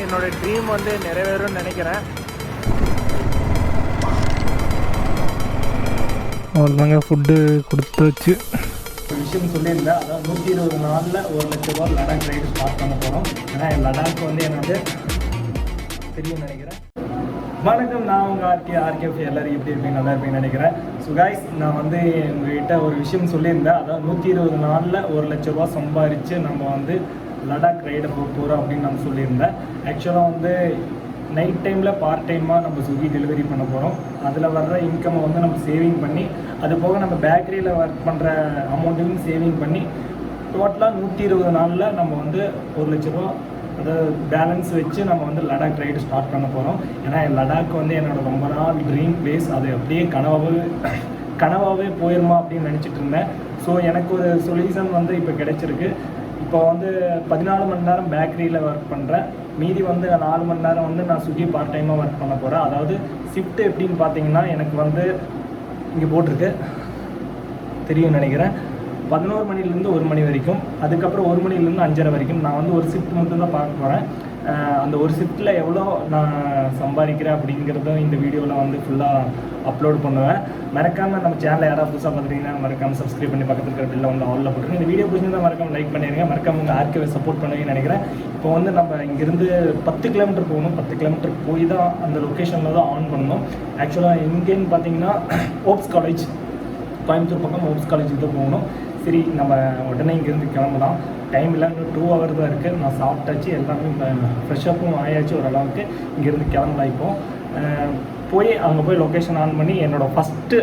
என்னோடய ட்ரீம் வந்து நிறைவேறும்னு நினைக்கிறேன். அவ்வளோதாங்க ஃபுட்டு கொடுத்து வச்சு ஒரு விஷயம் சொல்லியிருந்தேன். அதாவது 120 நாளில் 1 லட்ச ரூபா லடாக் ரைடு ஸ்டார்ட் பண்ண போகிறோம். ஏன்னா லடாக் வந்து என்னோட தெரியும் நினைக்கிறேன். வணக்கம், நான் உங்கள் ஆர்கே எல்லோரும் எப்படி இருப்பீங்க, நல்லா இருப்பீங்கன்னு நினைக்கிறேன். ஸோ கைஸ், நான் வந்து உங்கள்கிட்ட ஒரு விஷயம் சொல்லியிருந்தேன். அதாவது 120 நாளில் 1 லட்ச ரூபா சம்பாரித்து நம்ம வந்து லடாக் ரைடை போகிறோம் அப்படின்னு நான் சொல்லியிருந்தேன். ஆக்சுவலாக வந்து நைட் டைமில் பார்ட் டைமாக நம்ம ஸ்விக்கி டெலிவரி பண்ண போகிறோம். அதில் வர்ற இன்கம்மை வந்து நம்ம சேவிங் பண்ணி, அது போக நம்ம பேக்கரியில் ஒர்க் பண்ணுற அமௌண்ட்டையும் சேவிங் பண்ணி டோட்டலாக 120 நாளில் நம்ம வந்து 1 லட்ச ரூபா அதாவது பேலன்ஸ் வச்சு நம்ம வந்து லடாக் ரைடு ஸ்டார்ட் பண்ண போகிறோம். ஏன்னா லடாக் வந்து என்னோடய ரொம்ப நாள் ட்ரீம் பிளேஸ். அது அப்படியே கனவாகவே போயிருமா அப்படின்னு நினச்சிட்டு இருந்தேன். ஸோ எனக்கு ஒரு சொல்யூஷன் வந்து இப்போ கிடைச்சிருக்கு. இப்போ வந்து 14 மணி நேரம் பேக்கரியில் ஒர்க் பண்ணுறேன். மீதி வந்து 4 மணி நேரம் வந்து நான் ஸ்விக்கி பார்ட் டைமாக ஒர்க் பண்ண போகிறேன். அதாவது ஷிஃப்ட் எப்படின்னு பார்த்தீங்கன்னா, எனக்கு வந்து இங்கே போட்டிருக்கு தெரியும் நினைக்கிறேன், 11 மணிலேருந்து 1 மணி வரைக்கும், அதுக்கப்புறம் 1 மணிலேருந்து 5:30 வரைக்கும் நான் வந்து ஒரு ஷிஃப்ட் மட்டும் தான் பார்க்க போகிறேன். அந்த ஒரு ஷிஃப்ட்டில் எவ்வளோ நான் சம்பாதிக்கிறேன் அப்படிங்கிறத இந்த வீடியோவில் வந்து ஃபுல்லாக அப்லோட் பண்ணுவேன். மறக்காமல் நம்ம சேனலை யாராவது புதுசாக பார்த்துட்டீங்கன்னா மறக்காமல் சப்ஸ்கிரைப் பண்ணி பக்கத்தில் இருக்கிற பில்லை வந்து ஆலில் போட்டுருங்க. இந்த வீடியோ பிடிச்சிருந்தால் மறக்காமல் லைக் பண்ணிடுங்க. மறக்காமல் உங்கள் ஆர்கேவை சப்போர்ட் பண்ணுவீங்கன்னு நினைக்கிறேன். இப்போ வந்து நம்ம இங்கேருந்து 10 கிலோமீட்டர் போகணும். 10 கிலோமீட்டர் போய் தான் அந்த லொக்கேஷனில் தான் ஆன் பண்ணணும். ஆக்சுவலாக எங்கேன்னு பார்த்தீங்கன்னா ஓப்ஸ் காலேஜ், கோயம்புத்தூர் பக்கம் ஓப்ஸ் காலேஜுக்கு தான் போகணும். சரி, நம்ம உடனே இங்கேருந்து கிளம்பலாம். டைம் இல்லை, இன்னும் 2 hours தான் இருக்குது. நான் சாப்பிட்டாச்சு, எல்லாமே ஃப்ரெஷ்ஷப்பும் ஆயாச்சு ஓரளவுக்கு. இங்கேருந்து கிளம்பலாம். இப்போது போய் அங்கே போய் லொக்கேஷன் ஆன் பண்ணி என்னோடய ஃபஸ்ட்டு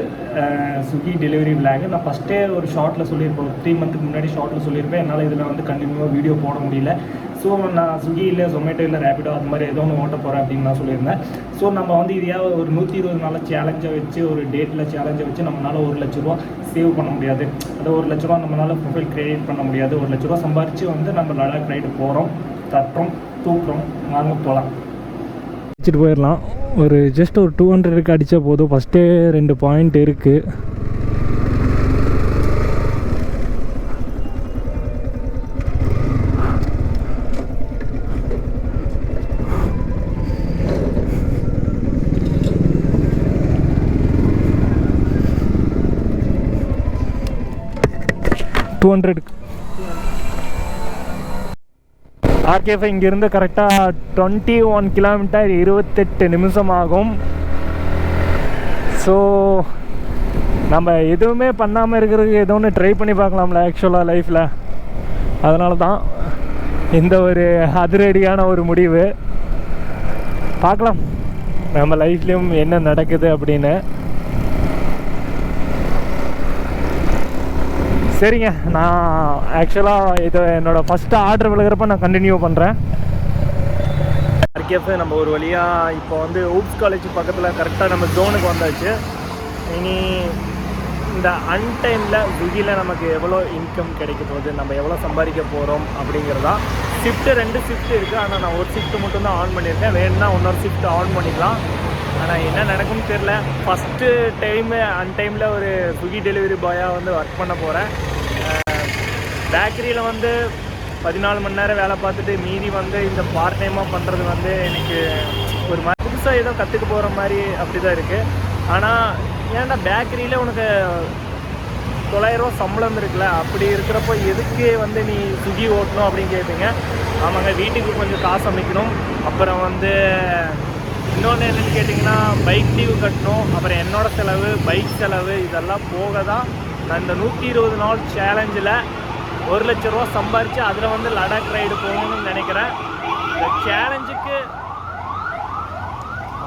ஸ்விக்கி டெலிவரி விளாகு நான் ஃபஸ்ட்டே ஒரு ஷார்ட்டில் சொல்லியிருப்பேன். 3 மந்த்துக்கு முன்னாடி ஷார்ட்டில் சொல்லியிருப்பேன். என்னால் இதில் வந்து கண்டினியூவாக வீடியோ போட முடியல. ஸோ நான் ஸ்விக்கி இல்லை, ஜொமேட்டோ இல்லை, ரேபிடோ அது மாதிரி ஏதோ ஒன்று ஓட்ட போகிறேன் அப்படின்னு நான் சொல்லியிருந்தேன். ஸோ நம்ம வந்து இதையாக ஒரு 120 நாள் சேலஞ்சை வச்சு, ஒரு டேட்டில் சேலஞ்சை வச்சு நம்மளால் 1 லட்ச ரூபா சேவ் பண்ண முடியாது. அது 1 லட்ச ரூபா நம்மளால் ப்ரொஃபைல் க்ரியேட் பண்ண முடியாது. 1 லட்ச ரூபா சம்பாரித்து வந்து நம்ம லடாக் ரைடு போகிறோம், தட்டுறோம், தூக்குறோம், வாங்க போகலாம். வச்சுட்டு போயிடலாம். ஒரு ஜஸ்ட் ஒரு 200க்கு அடித்தா போதும். ஃபஸ்ட்டே 2 பாயிண்ட் இருக்குது. ஆர்கேஃபை இங்கேருந்து கரெக்டாக 21 கிலோமீட்டர் 28 நிமிஷம் ஆகும். ஸோ நம்ம எதுவுமே பண்ணாமல் இருக்கிறதுக்கு ஏதோ ஒன்று ட்ரை பண்ணி பார்க்கலாம்ல ஆக்சுவலாக லைஃப்பில். அதனால தான் இந்த ஒரு அதிரடியான ஒரு முடிவு. பார்க்கலாம் நம்ம லைஃப்லேயும் என்ன நடக்குது அப்படின்னு. சரிங்க, நான் ஆக்சுவலாக இது என்னோடய ஃபஸ்ட்டு ஆர்டர் விழுகிறப்ப நான் கண்டினியூ பண்ணுறேன். ஆர்கேஃப் நம்ம ஒரு வழியாக இப்போ வந்து ஓப்ஸ் காலேஜ் பக்கத்தில் கரெக்டாக நம்ம ஜோனுக்கு வந்தாச்சு. இனி இந்த அன்டைமில் ஸ்விக்கியில் நமக்கு எவ்வளோ இன்கம் கிடைக்க போகுது, நம்ம எவ்வளோ சம்பாதிக்க போகிறோம் அப்படிங்கிறதா. ஷிஃப்ட்டு 2 ஷிஃப்ட் இருக்குது. ஆனால் நான் ஒரு ஷிஃப்ட்டு மட்டும் தான் ஆன் பண்ணியிருக்கேன். வேணும்னா இன்னொரு ஷிஃப்ட் ஆன் பண்ணிக்கலாம். ஆனால் என்ன நடக்கும்னு தெரில. ஃபஸ்ட்டு டைமு அன்டைமில் ஒரு ஸ்விக்கி டெலிவரி பாயாக வந்து ஒர்க் பண்ண போகிறேன். பேக்கரியில் வந்து 14 மணி நேரம் வேலை பார்த்துட்டு மீதி வந்து இந்த பார்ட் டைமாக பண்ணுறது வந்து எனக்கு ஒரு மாதிரி புதுசாக ஏதோ கற்றுக்க போகிற மாதிரி அப்படி தான் இருக்குது. ஆனால் ஏன்டா பேக்கரியில் உனக்கு 900 ரூபா சம்பளம் இருக்குல்ல, அப்படி இருக்கிறப்போ எதுக்கு வந்து நீ ஸ்விக்கி ஓட்டணும் அப்படின்னு கேட்பீங்க. ஆமாங்க, வீட்டுக்கு கொஞ்சம் காசு அமைக்கணும். அப்புறம் வந்து இன்னொன்று என்னென்னு கேட்டிங்கன்னா, பைக் டியூ கட்டணும். அப்புறம் என்னோடய செலவு, பைக் செலவு, இதெல்லாம் போக தான் நான் இந்த 120 நாள் சேலஞ்சில் 1 லட்ச ரூபா சம்பாரித்து அதில் வந்து லடாக் ரைடு போகணும்னு நினைக்கிறேன். இந்த சேலஞ்சுக்கு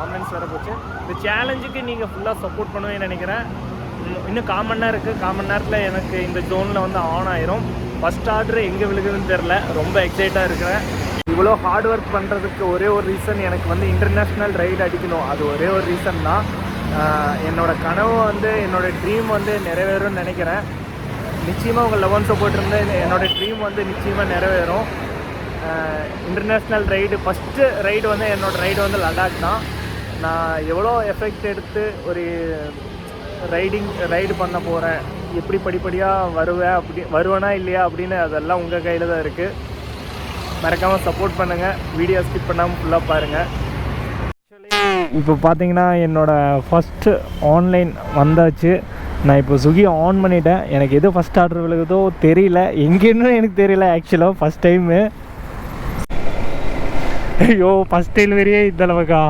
ஆம்புலன்ஸ் வர போச்சு. இந்த சேலஞ்சுக்கு நீங்கள் ஃபுல்லாக சப்போர்ட் பண்ணுவேன்னு நினைக்கிறேன். இன்னும் 1/4 மணி நேரம் இருக்குது. 1/4 மணி நேரத்தில் எனக்கு இந்த ஜோனில் வந்து ஆன் ஆயிரும். ஃபஸ்ட் ஆர்டர் எங்கே விழுகுதுன்னு தெரில. ரொம்ப எக்ஸைட்டாக இருக்கிறேன். இவ்வளோ ஹார்ட் ஒர்க் பண்ணுறதுக்கு ஒரே ஒரு ரீசன், எனக்கு வந்து இன்டர்நேஷ்னல் ரைடு அடிக்கணும். அது ஒரே ஒரு ரீசன் தான். என்னோடய கனவு வந்து, என்னோடய ட்ரீம் வந்து நிறைவேறும்னு நினைக்கிறேன். நிச்சயமாக உங்கள் லெவன் சப்போர்ட் இருந்து என்னோடய ட்ரீம் வந்து நிச்சயமாக நிறைவேறும். இன்டர்நேஷ்னல் ரைடு ஃபஸ்ட்டு ரைடு வந்து என்னோடய ரைடு வந்து லடாக் தான். நான் எவ்வளோ எஃபெக்ட் எடுத்து ஒரு ரைடு பண்ண போகிறேன், எப்படி படிப்படியாக வருவேனா இல்லையா அப்படின்னு அதெல்லாம் உங்கள் கையில் தான் இருக்குது. மறக்காமல் சப்போர்ட் பண்ணுங்கள். வீடியோ ஸ்கிப் பண்ணாமல் ஃபுல்லாக பாருங்கள். இப்போ பார்த்தீங்கன்னா என்னோடய ஃபஸ்ட்டு ஆன்லைன் வந்தாச்சு. நான் இப்போ ஸ்விக்கி ஆன் பண்ணிட்டேன். எனக்கு எது ஃபஸ்ட் ஆர்டர் விழுகுதோ தெரியல, எங்கேன்னு எனக்கு தெரியல. ஆக்சுவலாக ஃபஸ்ட் டைமு. ஐயோ, ஃபஸ்ட் டெலிவரியே இந்த அளவுக்கா?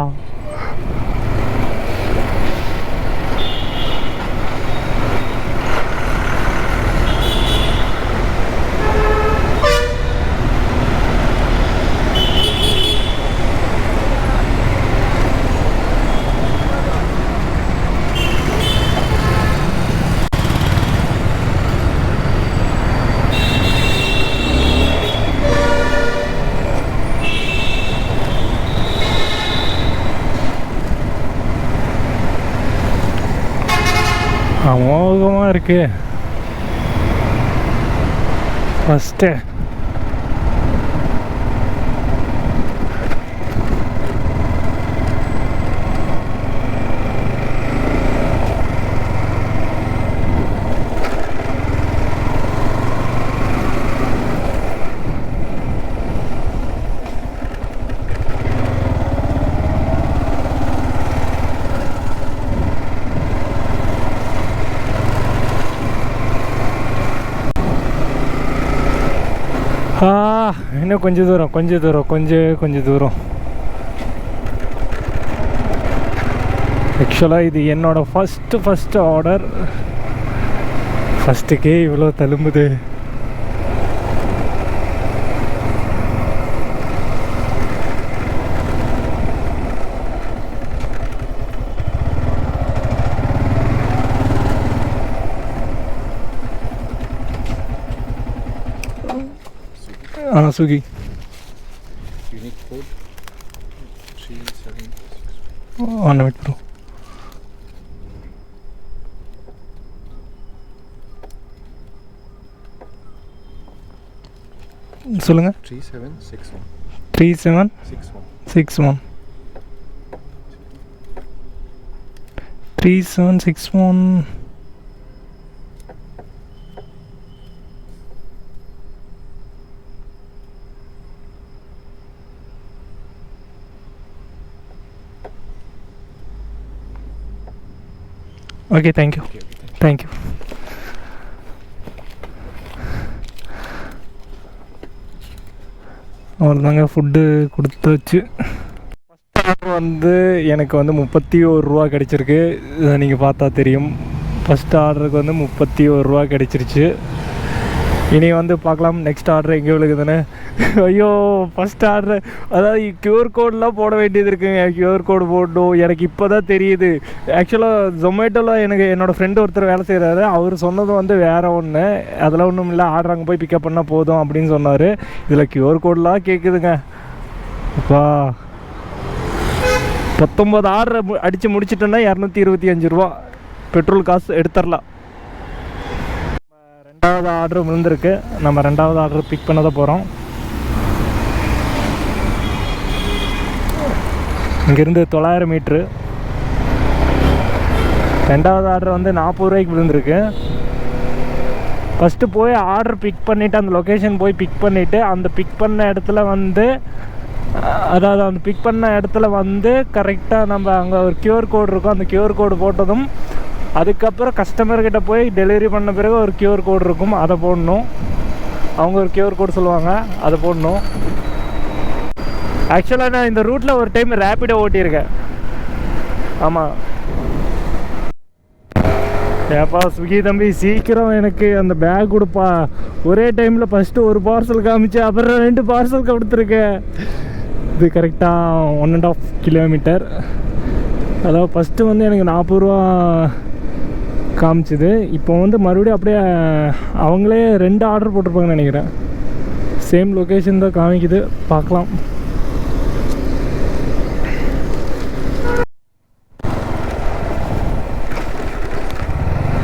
அமோகமாக இருக்கு ஃபஸ்ட்டு. இன்னும் கொஞ்சம் தூரம். ஆக்சுவலாக இது என்னோடய ஃபஸ்ட்டு ஆர்டர். ஃபஸ்ட்டுக்கே இவ்வளோ தழும்புது. Swiggy. Unique code 376. One minute, bro. சொல்லுங்க. 3761. 3761. 3761. Okay, thank you. தேங்க்யூ. அவ்வளோதாங்க, ஃபுட்டு கொடுத்தாச்சு. ஃபஸ்ட் ஆர்டர் வந்து எனக்கு வந்து 31 ரூபா கிடச்சிருக்கு. இதை நீங்கள் பார்த்தா தெரியும். ஃபஸ்ட் ஆர்டருக்கு வந்து 31 ரூபா கிடச்சிருச்சு. இனி வந்து பார்க்கலாம் நெக்ஸ்ட் ஆர்டர் எங்கே விழுகுதுன்னு. ஐயோ, ஃபஸ்ட் ஆர்டர் அதாவது கியூஆர் கோடெலாம் போட வேண்டியது இருக்குங்க. கியூஆர் கோடு போடணும். எனக்கு இப்போ தான் தெரியுது. ஆக்சுவலாக ஜொமேட்டோவில் எனக்கு என்னோடய ஃப்ரெண்டு ஒருத்தர் வேலை செய்கிறாரு. அவர் சொன்னது வந்து வேறு ஒன்று. அதெல்லாம் ஒன்றும் இல்லை, ஆர்டர் அங்கே போய் பிக்கப் பண்ணால் போதும் அப்படின்னு சொன்னார். இதில் கியூஆர் கோடெலாம் கேட்குதுங்க. அப்பா, 19 ஆர்டர் அடித்து முடிச்சிட்டோன்னா 225 ரூபா பெட்ரோல் காசு எடுத்துடலாம். ரெண்டாவது ஆர்டர் விழுந்திருக்கு. நம்ம ரெண்டாவது ஆர்டர் பிக் பண்ண தான் போகிறோம். இங்கேருந்து 900 மீட்ரு. ரெண்டாவது ஆர்டர் வந்து 40 ரூபாய்க்கு விழுந்திருக்கு. ஃபஸ்ட்டு போய் ஆர்டர் பிக் பண்ணிவிட்டு அந்த லொக்கேஷன் போய் பிக் பண்ணிவிட்டு அந்த பிக் பண்ண இடத்துல வந்து அதாவது அந்த பிக் பண்ண இடத்துல வந்து கரெக்டாக நம்ம அங்கே ஒரு கியூஆர் கோடு இருக்கும். அந்த கியூஆர் கோடு போட்டதும் அதுக்கப்புறம் கஸ்டமர்கிட்ட போய் டெலிவரி பண்ண பிறகு ஒரு கியூஆர் கோடு இருக்கும், அதை போடணும். அவங்க ஒரு கியூஆர் கோடு சொல்லுவாங்க, அதை போடணும். ஆக்சுவலாக நான் இந்த ரூட்டில் ஒரு டைம் ரேப்பிடோ ஓட்டியிருக்கேன். ஆமாம். ஏப்பா ஸ்விக்கி தம்பி, சீக்கிரம் எனக்கு அந்த பேக் கொடுப்பா. ஒரே டைமில் ஃபஸ்ட்டு ஒரு பார்சல் காமிச்சு அப்புறம் 2 பார்சல் கொடுத்துருக்கேன். இது கரெக்டாக 1.5 கிலோமீட்டர். அதாவது ஃபஸ்ட்டு வந்து எனக்கு 40 ரூபா காமிச்சிது. இப்போ வந்து மறுபடியும் அப்படியே அவங்களே 2 ஆர்டர் போட்டிருப்பாங்கன்னு நினைக்கிறேன். சேம் லொக்கேஷன் தான் காமிக்குது, பார்க்கலாம்.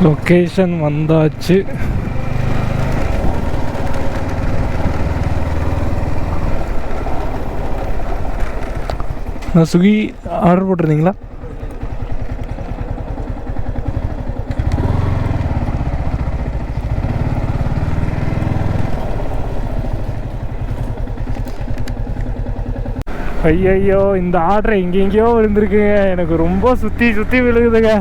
லொக்கேஷன் வந்தாச்சு. நான் ஸ்விக்கி ஆர்டர் போட்டிருந்தீங்களா? ஐயோ இந்த ஆர்டர் எங்கெங்கேயோ விழுந்திருக்குங்க. எனக்கு ரொம்ப சுற்றி சுற்றி விழுகுதுங்க.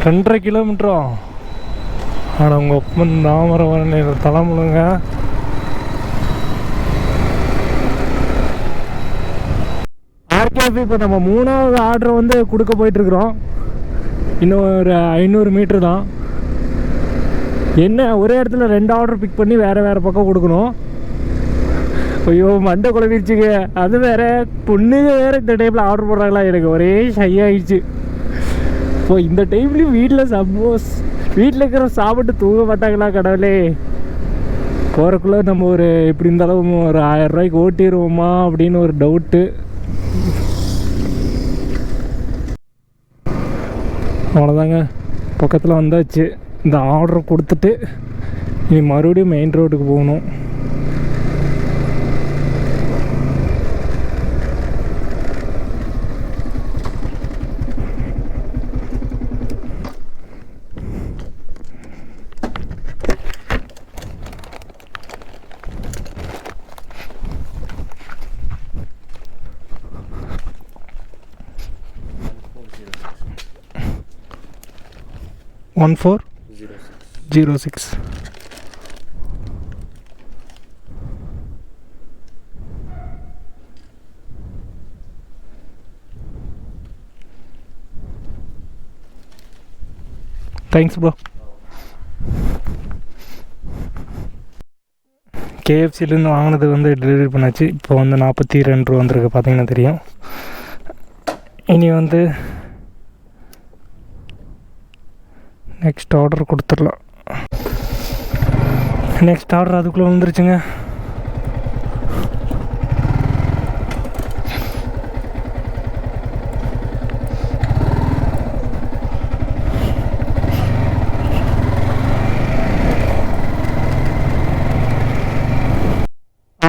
ரெண்டரை கிலோமீட்டரா? ஆனால் உங்கள் ஒப்பன் தாமரவரன் தலைமுழுங்க. ஆர்கேஎஃப் இப்போ நம்ம 3வது ஆர்டர் வந்து கொடுக்க போயிட்டுருக்குறோம். இன்னும் ஒரு 500 மீட்ரு தான். என்ன ஒரே இடத்துல 2 ஆர்டர் பிக் பண்ணி வேறு வேறு பக்கம் கொடுக்கணும். ஐயோ மண்டை குழம்பிடுச்சுங்க. அது வேற பொண்ணுங்க வேறு இந்த டைமில் ஆர்டர் போடுறாங்களா, எனக்கு ஒரே ஷை ஆகிடுச்சு. இப்போ இந்த டைம்லேயும் வீட்டில் சப்போஸ் வீட்டில் இருக்கிற சாப்பிட்டு தூங்க மாட்டாங்களா கடவுளே. போகிறக்குள்ளே நம்ம ஒரு எப்படி இருந்தாலும் ஒரு 1000 ரூபாய்க்கு ஓட்டிடுவோமா அப்படின்னு ஒரு டவுட்டு. அவ்வளோதாங்க, பக்கத்தில் வந்தாச்சு. இந்த ஆர்டர் கொடுத்துட்டு இனி மறுபடியும் மெயின் ரோட்டுக்கு போகணும். One 406. Thanks bro. கேஎஃப்சிலேருந்து வாங்கினது வந்து டெலிவரி பண்ணாச்சு. இப்போ வந்து 42 ரூபா வந்திருக்கு, பார்த்தீங்கன்னா தெரியும். இனி வந்து நெக்ஸ்ட் ஆர்டர் கொடுத்துடலாம். நெக்ஸ்ட் ஆர்டர் அதுக்குள்ளே வந்துருச்சுங்க.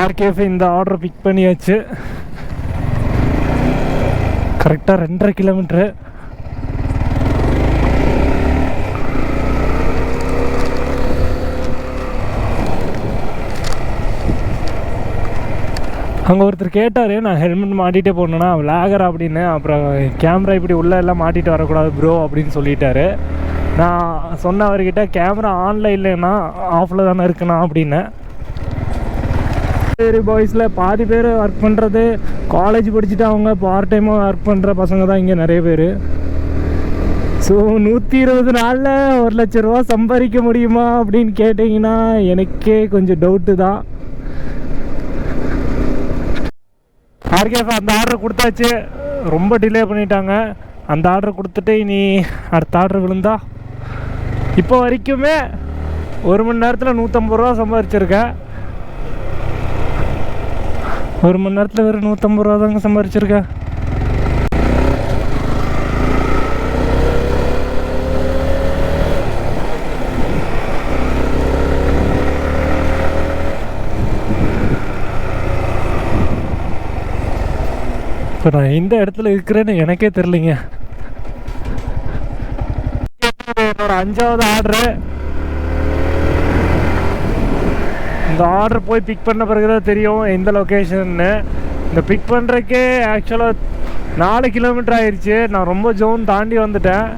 ஆர்கேஎஃப் இந்த ஆர்டர் பிக் பண்ணியாச்சு. கரெக்டாக 2.5 கிலோமீட்ரு. அங்கே ஒருத்தர் கேட்டார், நான் ஹெல்மெட் மாட்டிகிட்டே போடணுன்னா விளாகர் அப்படின்னு. அப்புறம் கேமரா இப்படி உள்ளே எல்லாம் மாட்டிகிட்டு வரக்கூடாது ப்ரோ அப்படின்னு சொல்லிட்டாரு. நான் சொன்ன அவர்கிட்ட கேமரா ஆனில் இல்லைன்னா ஆஃபில் தானே இருக்குண்ணா அப்படின்னு. சரி பாய்ஸில் பாதி பேர் ஒர்க் பண்ணுறது காலேஜ் படிச்சுட்டு அவங்க பார்ட் டைமாக ஒர்க் பண்ணுற பசங்க தான் இங்கே நிறைய பேர். ஸோ 120 நாளில் 1 லட்ச ரூபா சம்பாதிக்க முடியுமா அப்படின்னு கேட்டிங்கன்னா எனக்கே கொஞ்சம் டவுட்டு தான். ஆர்கேஎஃப் அந்த ஆர்டர் கொடுத்தாச்சு, ரொம்ப டிலே பண்ணிட்டாங்க. அந்த ஆர்டர் கொடுத்துட்டு இனி அடுத்த ஆர்டர் விழுந்தா. இப்போ வரைக்குமே 1 மணி நேரத்தில் 150 ரூபா சம்பாதிச்சிருக்கேன். 1 மணி நேரத்தில் வெறும் 150 ரூபா தாங்க சம்பாதிச்சிருக்கேன். இப்போ நான் இந்த இடத்துல இருக்கிறேன்னு எனக்கே தெரிலிங்க. என்னோட 5வது ஆர்டரு. இந்த ஆர்டர் போய் பிக் பண்ண பிறகு தான் தெரியும் எந்த லொக்கேஷன்னு. இந்த பிக் பண்ணுறக்கே ஆக்சுவலாக 4 கிலோமீட்டர் ஆயிடுச்சு. நான் ரொம்ப ஜோன் தாண்டி வந்துட்டேன்.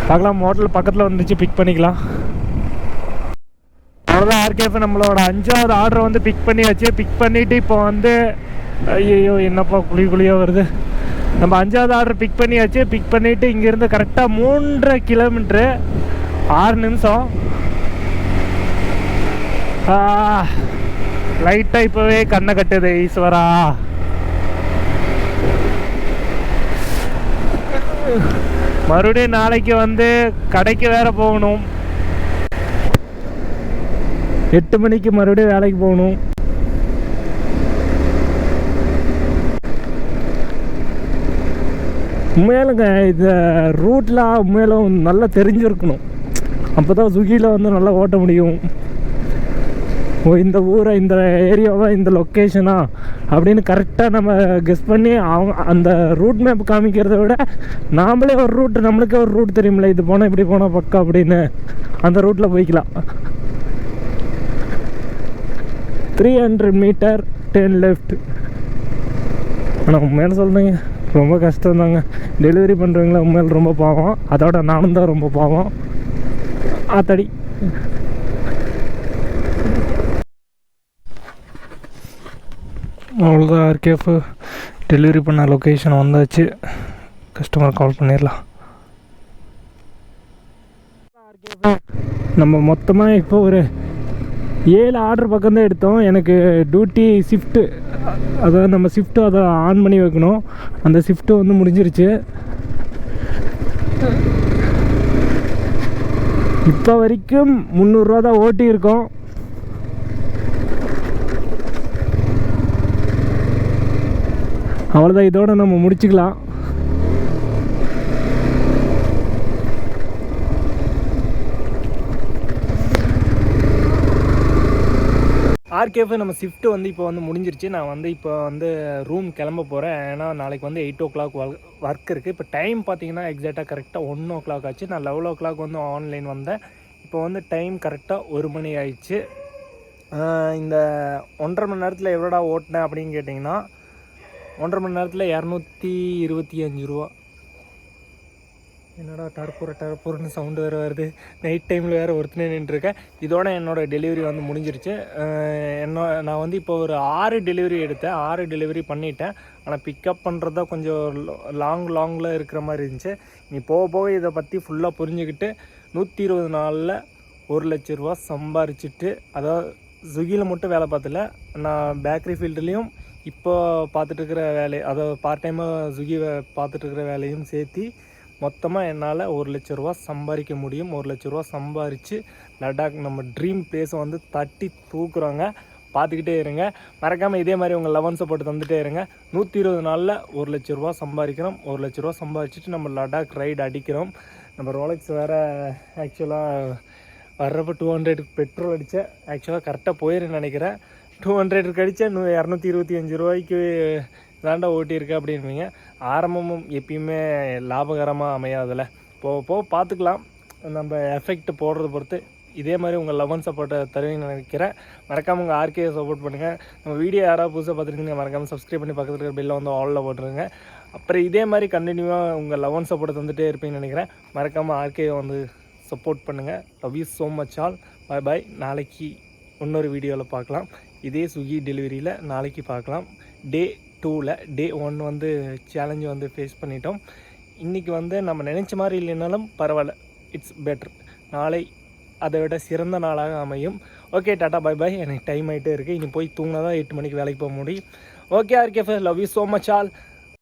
பார்க்கலாம், ஹோட்டல் பக்கத்தில் வந்துச்சு, பிக் பண்ணிக்கலாம். அவ்வளோதான். ஆர்கேஎஃப் நம்மளோட 5வது ஆர்டர் வந்து பிக் பண்ணியாச்சு. பிக் பண்ணிவிட்டு இப்போ வந்து ஐயோ என்னப்பா குழியாக வருது. நம்ம 5வது ஆர்டர் பிக் பண்ணியாச்சு. பிக் பண்ணிவிட்டு இங்கேருந்து கரெக்டாக 3.5 கிலோமீட்ரு 6 நிமிஷம். லைட்டாக இப்போவே கண்ணை கட்டுது ஈஸ்வரா. மறுபடியும் நாளைக்கு வந்து கடைக்கு வேறு போகணும். 8 மணிக்கு மறுபடியும் வேலைக்கு போகணும். உண்மையாலுங்க இந்த ரூட்லாம் உண்மையிலும் நல்லா தெரிஞ்சிருக்கணும். அப்போ தான் ஸ்விக்கியில் வந்து நல்லா ஓட்ட முடியும். ஓ இந்த ஊரை, இந்த ஏரியாவா, இந்த லொக்கேஷனா அப்படின்னு கரெக்டாக நம்ம கெஸ் பண்ணி அவங்க அந்த ரூட் மேப் காமிக்கிறத விட நாமளே ஒரு ரூட், நம்மளுக்கே ஒரு ரூட் தெரியுமில்ல, இது போனால் இப்படி போனால் பக்கம் அப்படின்னு அந்த ரூட்டில் போய்க்கலாம். 300 மீட்டர் 10 லெஃப்ட். ஆனால் உண்மையில சொல்கிறேங்க, ரொம்ப கஷ்டம் தாங்க டெலிவரி பண்ணுறவங்கள. உண்மையில ரொம்ப பாவம். அதோட நானும் தான் ரொம்ப பாவம். ஆத்தடி அவ்வளோதான். ஆர்கேஎஃப் டெலிவரி பண்ண லொக்கேஷன் வந்தாச்சு. கஸ்டமர் கால் பண்ணிடலாம். நம்ம மொத்தமாக இப்போ ஒரு 7 ஆர்டர் பக்கம்தான் எடுத்தோம். எனக்கு டியூட்டி ஷிஃப்ட்டு, அதாவது நம்ம ஷிஃப்ட்டு அதை ஆன் பண்ணி வைக்கணும். அந்த ஷிஃப்ட்டு வந்து முடிஞ்சிருச்சு. இப்போ வரைக்கும் 300 ரூபா தான் ஓட்டி இருக்கோம். அவ்வளோதான், இதோடு நம்ம முடிச்சுக்கலாம். ஆர்கேஎஃப் நம்ம ஷிஃப்ட்டு வந்து இப்போ வந்து முடிஞ்சிருச்சு. நான் வந்து இப்போ வந்து ரூம் கிளம்ப போகிறேன். ஏன்னா நாளைக்கு வந்து 8 o'clock ஒர்க் இருக்குது. இப்போ டைம் பார்த்தீங்கன்னா எக்ஸாக்டாக கரெக்டாக 1 o'clock ஆச்சு. நான் 11 o'clock வந்து ஆன்லைன் வந்தேன். இப்போ வந்து டைம் கரெக்டாக 1 மணி ஆயிடுச்சு. இந்த 1.5 மணி நேரத்தில் எவ்வளோடா ஓட்டினேன் அப்படின்னு கேட்டிங்கன்னா, 1.5 மணி நேரத்தில் 225 ரூபா. என்னடா டர்பூர்னு சவுண்டு வேறு வருது. நைட் டைமில் வேறு ஒருத்தனே நின்றுருக்கேன். இதோட என்னோடய டெலிவரி வந்து முடிஞ்சிருச்சு. நான் வந்து இப்போ ஒரு 6 டெலிவரி எடுத்தேன். 6 டெலிவரி பண்ணிட்டேன். ஆனால் பிக்கப் பண்ணுறது தான் கொஞ்சம் லாங்கில் இருக்கிற மாதிரி இருந்துச்சு. நீ போக போக இதை பற்றி ஃபுல்லாக புரிஞ்சுக்கிட்டு 120 நாளில் 1 லட்ச ரூபா சம்பாரிச்சிட்டு, அதாவது ஸ்விக்கியில் மட்டும் வேலை பார்த்தல, நான் பேக்கரி ஃபீல்டுலேயும் இப்போ பார்த்துட்ருக்கிற வேலை, அதாவது பார்ட் டைமாக ஸ்விக்கி பார்த்துட்ருக்கிற வேலையும் சேர்த்து மொத்தமாக என்னால் 1 லட்ச ரூபா சம்பாதிக்க முடியும். 1 லட்ச ரூபா சம்பாரித்து லடாக் நம்ம ட்ரீம் பிளேஸை வந்து தட்டி தூக்குறோங்க. பார்த்துக்கிட்டே இருங்க. மறக்காமல் இதே மாதிரி உங்கள் லெவன்ஸை போட்டு தந்துகிட்டே இருங்க. 120 நாளில் 1 லட்ச ரூபா சம்பாதிக்கிறோம். 1 லட்ச ரூபா சம்பாதிச்சுட்டு நம்ம லடாக் ரைடு அடிக்கிறோம். நம்ம ரோலெக்ஸ் வேறு ஆக்சுவலாக வர்றப்போ 200 பெட்ரோல் அடித்தேன். ஆக்சுவலாக கரெக்டாக போயிருன்னு நினைக்கிறேன். 200 அடித்தா 225 ரூபாய்க்கு தாண்டா ஓட்டியிருக்கேன் அப்படின்வீங்க. ஆரம்பமும் எப்பயுமே லாபகரமாக அமையாதில்ல. போக பார்த்துக்கலாம். நம்ம எஃபெக்ட் போடுறத பொறுத்து இதே மாதிரி உங்கள் லெவன் சப்போர்ட்டை தருவீங்கன்னு நினைக்கிறேன். மறக்காமல் உங்கள் ஆர்கே சப்போர்ட் பண்ணுங்கள். நம்ம வீடியோ யாராவது புதுசாக பார்த்துருக்கீங்க மறக்காமல் சப்ஸ்கிரைப் பண்ணி பக்கத்தில் இருக்கிற பெல்லை வந்து ஆலில் போட்டுருங்க. அப்புறம் இதே மாதிரி கண்டினியூவாக உங்கள் லெவன் சப்போர்ட்டை தந்துகிட்டே இருப்பீங்கன்னு நினைக்கிறேன். மறக்காமல் ஆர்கே வந்து சப்போர்ட் பண்ணுங்கள். Love you so much all. Bye. நாளைக்கு இன்னொரு வீடியோவில் பார்க்கலாம். இதே ஸ்விக்கி டெலிவரியில் நாளைக்கு பார்க்கலாம். டே 2ல் டே 1 வந்து சேலஞ்சு வந்து ஃபேஸ் பண்ணிட்டோம். இன்றைக்கி வந்து நம்ம நினச்ச மாதிரி இல்லைனாலும் பரவாயில்ல, இட்ஸ் பெட்டர். நாளை அதை விட சிறந்த நாளாக அமையும். ஓகே, டாட்டா பாய். எனக்கு டைம் ஆகிட்டே இருக்குது. இனி போய் தூங்கினா தான் 8 மணிக்கு வேலைக்கு போக முடியும். Okay RK, love you so much all.